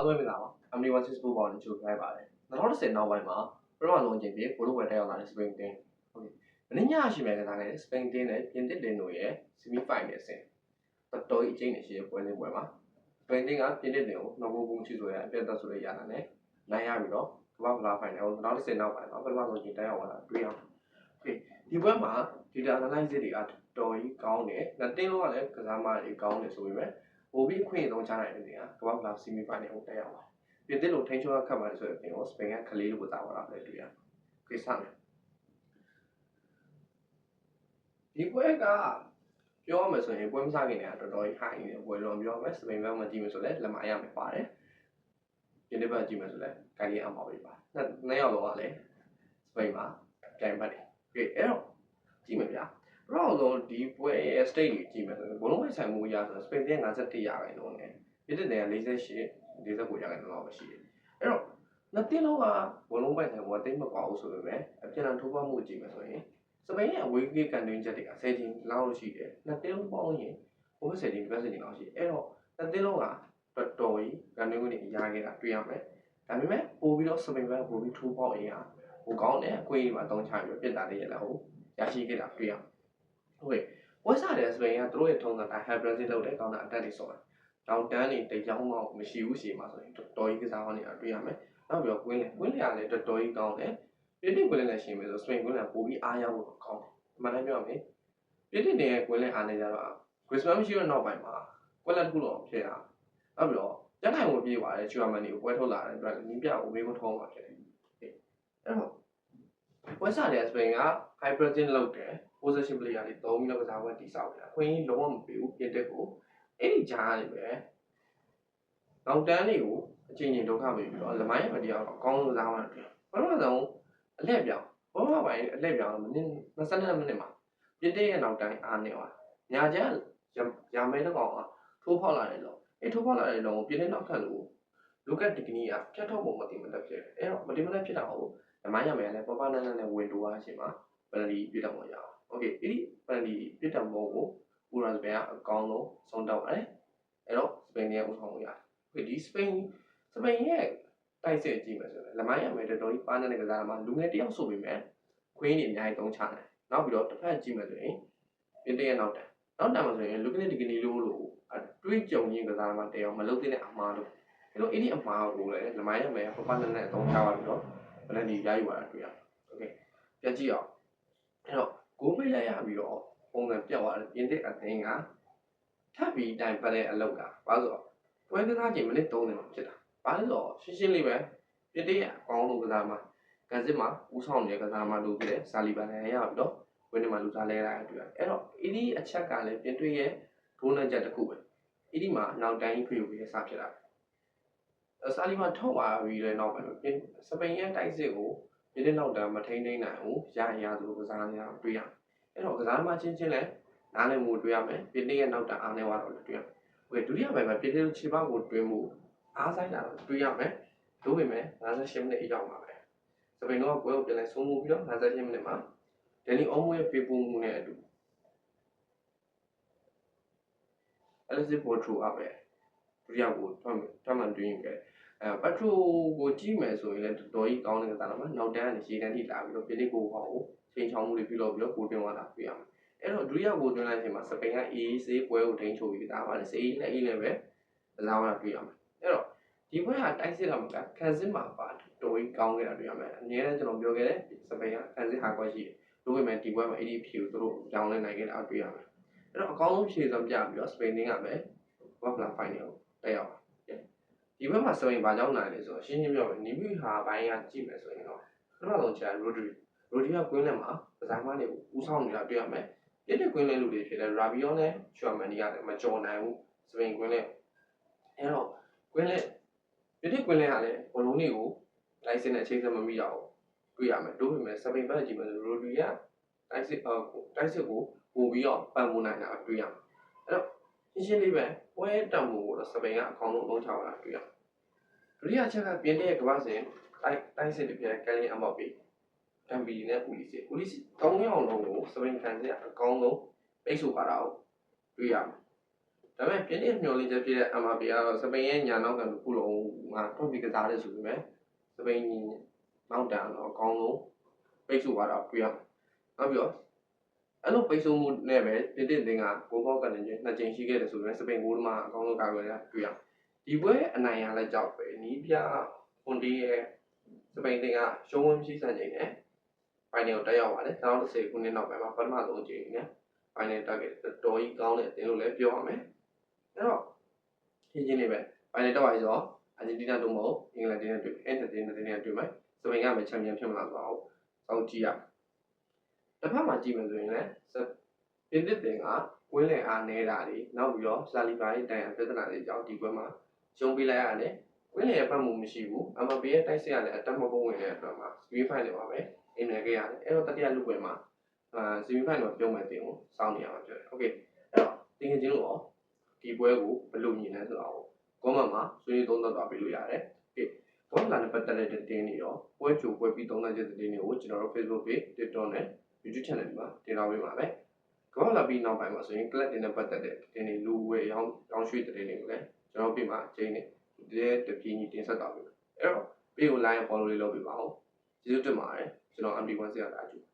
အားလုံးပဲမင်္ဂလာပါ Omni1 Facebook ပေါ်နဲ့ကြိုဆိုလိုက်ပါတယ်2010နောက်ပိုင်းမှာပထမဆုံးအကြိမ်ဘိုလိုဝယ်တက်ရောက်လာတဲ့ Spain team ဟုတ်ကဲ့မင်းညရှိမယ်ကစားခဲ့တဲ့ Spain team နဲ့ပြင်သစ်တင်တို့ရဲ့ semi final အဆင့်တော်တော်ကြီးအကျိန်နဲ့ရှိတဲ့ပွဲစဉ်ပွဲမှာ Spain team ကပြင်သစ်တင်ကိုနောက်ကိုချီဆိုရအပြတ်သက်ဆိုတဲ့ရတာနဲ့နိုင်ရပြီးတော့ကမ္ဘာဖလား final ကို2010နောက်ပိုင်းမှာပထမဆုံးအကြိမ်တက်ရောက်လာတာတွေ့ရအောင်ဟုတ်ကဲ့ဒီပွဲမှာ data analysis တွေကတော်ကြီးကောင်းတယ်လက်တင်းလုံးကလည်းကစားမတွေကောင်းတယ်ဆိုပေမဲ့ပိုပြီးခွင့်ဆုံးချနိုင်တဲ့နေရာကမ္ဘာဖလား semi final ကိုတက်ရောက်လာပြင်သစ်လိုထိန်းချုပ်ခတ်မှဆိုတဲ့အပြင်ကိုစပိန်ကခလေးလိုကစားလာတယ်တွေ့ရကိစ္စမယ်ဒီပွဲကပြောရမယ်ဆိုရင်ပွဲမစားခင်ကတော်တော်ကြီး high နေတယ်ပွဲလုံးပြောမယ်စပိန်ဘက်မှာကြည့်မယ်ဆိုလဲလက်မအရမယ်ပါတယ်ပြင်သစ်ဘက်ကြည့်မယ်ဆိုလဲကိုင်ရအောင်ပါပဲပါနှစ်ယောက်လုံးကလည်းစပိန်မှာပြိုင်ပတ်တယ်ကဲအဲ့တော့ကြည့်မယ်ဗျာတော့တော့ဒီပွဲရဲ့ state ကိုကြည့်မယ်ဆိုရင်ဘလုံးဝဆိုင်မှုရဆိုစပိန်က51ရာခိုင်နှုန်းနဲ့ပြင်သစ်က48ရာခိုင်နှုန်းလောက်ပဲရှိတယ်အဲ့တော့နှစ်တင်းလုံးကဘလုံးပိုက်ဆိုင်ကတိတ်မကွာဘူးဆိုပေမဲ့အပြန်အလှန်ထိုးပေါက်မှုကြည့်မယ်ဆိုရင်စပိန်ရဲ့အဝေးပြေးကန်တွင်းချက်တွေက10ချိန်လောက်ရှိတယ်နှစ်တင်းလုံးပေါင်းရင်ဘုံ10ချိန်ပြည့်10ချိန်လောက်ရှိတယ်အဲ့တော့နှစ်တင်းလုံးကတော်တော်ကြီးကန်တွင်းဝင်ရခဲ့တာတွေ့ရမယ်ဒါပေမဲ့ပို့ပြီးတော့စပိန်ဘက်ပို့ပြီးထိုးပေါက်ရင်ဟိုကောင်းတဲ့အကွေးတွေမှာတုံးချပြီးပြစ်တာလေးရလာဟုတ်ရရှိခဲ့တာတွေ့ရဟုတ်ကဲ့ဝက်စားတဲ့စပိန်ကသူတို့ရဲ့ထုံးစံတိုင်း high pressing လုပ်တဲ့ကောင်းတာအတက်တွေဆိုတာတောင်တန်းတွေတကြောင်မှမရှိဘူးရှေ့မှာဆိုရင်တော်တော်ကြီးကစားဟောနေတာတွေ့ရမယ်နောက်ပြီးတော့ကွင်းလေကလည်းတော်တော်ကြီးကောင်းတယ်ပြည့်ပြည့်ကွင်းလည်းရှင်မယ်ဆိုစပိန်ကွင်းလည်းပိုပြီးအားရဖို့ကောင်းတယ်အမှန်တမ်းပြောရမယ်ပြည့်ပြည့်တဲ့ကွင်းလည်းအားနေကြတော့ Christmas မရှိတဲ့နောက်ပိုင်းမှာကွက်လက်တစ်ခုတော့ဖြစ်တာနောက်ပြီးတော့တက်နိုင်ဝင်ပြေးသွားတယ်ချူအမန်နီကိုပွဲထုတ်လာတဲ့အတွက်နီးပြကိုမေးခွန်းထောင်းမှာဖြစ်တယ်အဲ့တော့ဝက်စားတဲ့စပိန်က high pressing လုပ်တယ် possession player တွေ3ပြီးတော့ကစားပွဲတိဆောက်တယ်အခွင့်အရေးလုံးဝမပေးဘူးပြင်တက်ကိုအဲ့ဒီကြားနေပဲနောက်တန်းတွေကိုအချိန်ချင်းဒုက္ခပေးပြီးတော့လမိုင်းရမတရားတော့အကောင်းဆုံးကစားမှတယ်ဘာလို့လဲဆိုတော့အလှည့်ပြောင်းဘောမပိုင်းအလှည့်ပြောင်းမိနစ်22မိနစ်မှာပြင်တက်ရဲ့နောက်တန်းအားနေသွားညာကျရမဲတော့ကောင်ထိုးဖောက်လာတယ်လို့အဲ့ထိုးဖောက်လာတဲ့လုံးကိုပြင်တက်နောက်ခတ်လို့လူကတ်တက်ကနီးကဖြတ်ထုတ်ပုံမတည်မတက်ဖြစ်တယ်အဲ့တော့မတည်မတက်ဖြစ်တာဟုတ်လမိုင်းရမဲလည်းပပနန်းနဲ့ဝင်တိုးသွားချိန်မှာပန်လီပြတ်တော့မရအောင်โอเคအဲ့ဒီပန်လီပြတ်တော့မို့ကိုပူရန်စပန်ကအကောင်းဆုံးဆုံးတော့တယ်အဲ့တော့စပိန်ရဲ့ဥဆောင်ရတယ်ဒီစပိန်ရဲ့တိုက်စစ်ကြည့်မယ်ဆိုရင်လမိုင်းရမယ်တော်တော်ကြီးပါနေတဲ့ကစားမှာလူငယ်တယောက်ဆိုပေမဲ့ခွင်းနေအများကြီးသုံးချတယ်နောက်ပြီးတော့တစ်ဖက်ကြည့်မယ်ဆိုရင်ပြင်တရဲ့နောက်တန်းမှာဆိုရင်လူကနစ်ဒီကနီလိုတွေးကြုံရင်းကစားမှာတရားမလုပ်တဲ့အမှားလို့အဲ့လိုအဲ့ဒီအမှားကိုလည်းလမိုင်းရမယ်ပပနန်းနဲ့သုံးချပါပြီးတော့ဘယ်နဲ့ဒီရယူလာတာတွေ့ရတယ်โอเคပြန်ကြည့်အောင်အဲ့တော့ဂိုးပိတ်လိုက်ရပြီးတော့ပုံစံပြတ်သွားတယ်ပြင်တဲ့အသင်းကထပ်ပြီးတိုင်ပတ်တဲ့အလောက်ကဘာလို့ဆိုတော့ပွဲကစားချိန်မိနစ်30မှာဖြစ်တာဘာလို့ဆိုတော့ရှင်းလေးပဲပြင်တဲ့အကောင်းဆုံးကစားမှာကန်စစ်မှာဦးဆောင်နေတဲ့ကစားမှာလို့ပြတဲ့ဇာလီဘန်နဲ့ရပြီးတော့ဝင်းနေမှာလူစားလဲလာတွေ့ရတယ်အဲ့တော့အဒီအချက်ကလည်းပြင်တွေ့ရဲ့ဒိုးနှက်ချက်တစ်ခုပဲအဒီမှာနောက်တိုင်းဖေးပြီးစဖြစ်လာတယ်ဇာလီဘန်ထောက်ပါပြီးတဲ့နောက်ပိုင်းပြင်စပိန်ရဲ့တိုက်စစ်ကိုဒီနေ့နောက်တန်းမထိန်းသိမ်းနိုင်ဘူးရသူကစားနေတာတွေ့ရတယ်အဲ့တော့ကစားသမားချင်းလဲနားလည်မှုတွေ့ရမယ်ပြင်တဲ့ရဲ့နောက်တန်းအားနေသွားတော့တွေ့ရမယ်โอเคဒုတိယပိုင်းမှာပြင်တဲ့ခြေပေါက်ကိုတွင်းမှုအားဆိုင်လာတော့တွေ့ရမယ်တို့ပေမဲ့58မိနစ်အရောက်မှာပဲစပိန်ကပွဲကိုပြန်လဲဆုံးမှုပြီးတော့58မိနစ်မှာဒယ်လီအောမိုရဲ့ပေးပို့မှုနဲ့အတူအဲ့ဒီပေါ်ထူအပ်ပဲဒုတိယကိုထပ်မှန်တွင်းခဲ့ပတ်ထရိုကိုကြည့်မယ်ဆိုရင်လည်းတော်တော်ကြီးကောင်းတဲ့ကစားသမားနောက်တန်းကနေရေတန်းထိလာပြီးတော့ပြင်လေးကိုဟောကိုချိန်ချောင်းမှုတွေပြုလုပ်ပြီးတော့ကိုတွင်းသွားတာတွေ့ရမယ်အဲ့တော့ဒုတိယကိုတွင်းလိုက်ချိန်မှာစပိန်ကအေးဆေးပွဲကိုထိန်းချုပ်ပြီးကစားပါတယ်ဆေးနဲ့အေးလည်းပဲကစားသွားတာတွေ့ရမယ်အဲ့တော့ဒီပွဲကတိုက်စစ်တော့မကခံစစ်မှာပါတော်ကြီးကောင်းခဲ့တာတွေ့ရမယ်အနည်းနဲ့ကျွန်တော်ပြောခဲ့တဲ့စပိန်ကခံစစ်ဟာကွက်ရှိတယ်လို့ပေမဲ့ဒီပွဲမှာအေးဒီဖြူသူတို့ကြောင်းလဲနိုင်ခဲ့တာတွေ့ရမယ်အဲ့တော့အကောင်းဆုံးဖြည့်စွမ်းပြပြီးတော့စပိန်ကပဲဝက်ဖလာဖိုင်နယ်ကိုတက်ရောက်ဒီဘက်မှာစပိန်ဘာကြောင့်နိုင်လဲဆိုတော့ရှင်းရှင်းပြောမယ်နီမီဟာဘိုင်းကကြည့်မယ်ဆိုရင်တော့ပထမဆုံးချာရိုဒီကကွင်းလယ်မှာကစားမတွေဦးဆောင်နေတာတွေ့ရမယ်ပြည့်တဲ့ကွင်းလယ်လူတွေဖြစ်တဲ့ရာဘီယောနဲ့ချူအမန်နီကလည်းမကြော်နိုင်ဘူးစပိန်ကွင်းလယ်အဲ့တော့ကွင်းလယ်ပြည့်တဲ့ကွင်းလယ်ကလည်းဘလုံးတွေကိုလိုင်စင်နဲ့အချိန်စမမိတော့တွေ့ရမယ်တို့ပေမဲ့စပိန်ဘက်ကြည့်မယ်ဆိုရိုဒီကတိုက်စစ်ကိုပို့ပြီးတော့ပံ့ပိုးနိုင်တာတွေ့ရမယ်အဲ့တော့ရှင်းလေးပဲပွဲတံမှုကိုတော့စပိန်ကအကောင်းဆုံးလုံးချလာတွေ့ရဒုတိယချက်ကပြင်တဲ့ကမ္ဘာ့စဉ်တိုင်းစစ်တွေပြန်ကလင်းအမောက်ပြီးတမ်ဘီနဲ့ဦးလီစီ3ယောက်လုံးကိုစပိန်ကန်စစ်အကောင်းဆုံးပိတ်ဆို့ပါတာကိုတွေ့ရမယ်ဒါပေမဲ့ပြင်တဲ့မျောလင်းချက်ဖြစ်တဲ့ MRP ကတော့စပိန်ရဲ့ညာနောက်ကခုလုံး မှာ trophy ကစားတယ်ဆိုပေမဲ့စပိန်နောက်တန်းတော့အကောင်းဆုံးပိတ်ဆို့သွားတာတွေ့ရမယ်နောက်ပြီးတော့အဲ့လိုပိတ်ဆို့မှုနဲ့ပဲတင်းတင်းတင်းကဂိုးပေါက်ကနေချင်း2ချိန်ရှိခဲ့တယ်ဆိုပေမဲ့စပိန်ဂိုးသမားအကောင်းဆုံးကာကွယ်တာတွေ့ရဒီပွဲအနိုင်ရလက်ကြောက်ပဲနီးပြကွန်တီရဲ့စပိန်တင်ကရှုံးဝန်းမရှိစံချိန်နဲ့ဖိုင်နယ်ကိုတက်ရောက်ပါတယ်2010ခုနှစ်နောက်ပိုင်းမှာပထမဆုံးချိန်နဲ့ဖိုင်နယ်တက်ခဲ့တော်ကြီးကောင်းတဲ့အတင်းလို့လည်းပြောရမယ်အဲ့တော့ရှင်းပဲဖိုင်နယ်တက်ပါဆိုတော့အာဂျင်တီးနားတို့မဟုတ်အင်္ဂလန်တင်းနဲ့တွေ့အဲ့တင်းနဲ့တွေ့မယ်စပိန်ကပဲချန်ပီယံဖြစ်မလားဆိုတော့စောင့်ကြည့်ရတစ်ဖက်မှာကြည့်မယ်ဆိုရင်လည်းတင်းတင်ကဝင်းလည်အားနေတာတွေနောက်ပြီးတော့ဆာလီဘာရဲ့တိုင်အပြဿနာတွေကြောင့်ဒီပွဲမှာရှုံးပေးလိုက်ရတယ်ဝင်းလည်ရဲ့ပတ်မှုမရှိဘူးအမဘေးရဲ့တိုက်စစ်ရလည်းအတက်မပုံဝင်တဲ့အတွက်မှာစပီးဖိုင်နယ်မှာပဲအိမ်နယ်ခဲ့ရတယ်အဲ့တော့တတိယလူပွဲမှာစပီးဖိုင်နယ်မှာပြုံးမဲ့တင်ကိုစောင့်နေရမှာဖြစ်တယ်โอเคအဲ့တော့တင်ငယ်ချင်းတို့ရောဒီပွဲကိုဘယ်လိုမြင်လဲဆိုတော့ကောမန့်မှာဆွေးနွေးသုံးသပ်သွားပေးလို့ရတယ်โอเคဘောလာနဲ့ပတ်သက်တဲ့တင်တွေရောပွဲကြိုပွဲပြီးသုံးသပ်ချက်တင်တွေကိုကျွန်တော်တို့ Facebook page TikTok နဲ့ YouTube channel မှာတင်ထားပေးပါမယ်ကောလာပြီးနောက်ပိုင်းမှာဆိုရင် club တင်နဲ့ပတ်သက်တဲ့တင်တွေလူဝယ်ရောင်းရွှေ့တဲ့တင်တွေကိုလည်းကျွန်တော်ပြင်မှာချိန်နေဒီတပြင်းကြီးတင်ဆက်သွားပြီအဲ့တော့ video line follow လေးလုပ်ပေးပါဦးကျေးဇူးတင်ပါတယ်ကျွန်တော် MP1 ဆရာလာကြည့်